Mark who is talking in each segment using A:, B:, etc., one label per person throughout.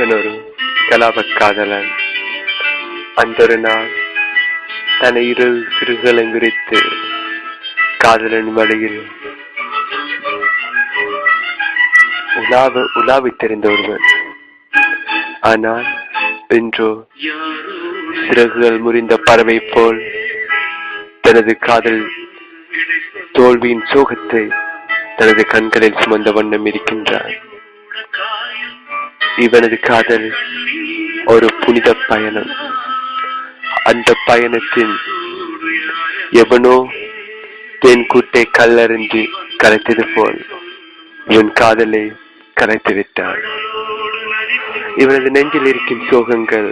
A: இவன் ஒரு கலாபக் காதலன். அன்றொரு நாள் தன் இரு சிறுகளை விரித்து காதலன் வழியில் உலாவித் தெரிந்த ஒருவன். ஆனால் இன்றோ சிறகுகள் முறிந்த பறவை போல் தனது காதல் தோல்வியின் சோகத்தை தனது கண்களில் சுமந்த வண்ணம் இருக்கின்றான். இவனது காதல் ஒரு புனித பயணம். அந்த பயணத்தின் எவனோ தேன் கூட்டை கல்லறிந்து கலைத்தது போல் இவன் காதலை கலைத்து விட்டான். இவனது நெஞ்சில் இருக்கும் சோகங்கள்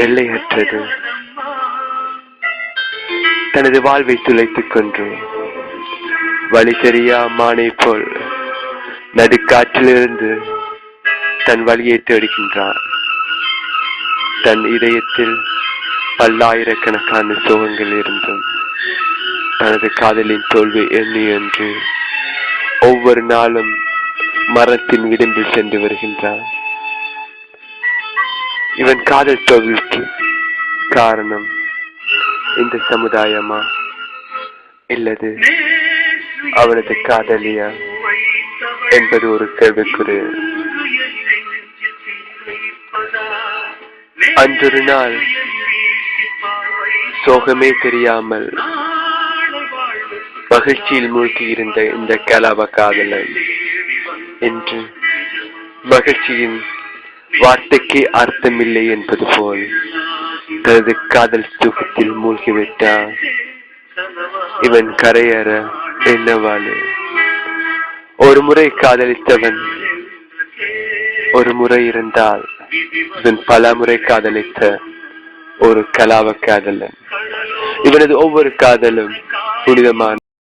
A: எல்லையற்றது. தனது வாழ்வை துளைத்துக் கொண்டு வழி தெரியா மானை போல் நடுக்காற்றிலிருந்து தன் வழியை தேடுகின்றான். தன் இதயத்தில் பல்லாயிரக்கணக்கான சோகங்கள் இருந்தும் தனது காதலின் தோல்வி எண்ணி என்று ஒவ்வொரு நாளும் மரத்தின் விளிம்பில் சென்று வருகின்றான். இவன் காதல் தோல்விக்கு காரணம் இந்த சமுதாயமா இல்லது அவனது காதலியா என்பது ஒரு கேள்விக்குறி. அன்றொரு நாள் சோகமே தெரியாமல் மகிழ்ச்சியில் மூழ்கி இருந்த இந்த கலாப காதலன் என்று மகிழ்ச்சியின் வார்த்தைக்கு அர்த்தமில்லை என்பது போல் தனது காதல் சுகத்தில் மூழ்கிவிட்டான். இவன் கரையேற என்னவாளு? ஒரு முறை காதலித்தவன் ஒரு முறை இருந்தால் இவன் பல முறை காதலித்த ஒரு கலாப காதலன். இவனது ஒவ்வொரு காதலும் புனிதமான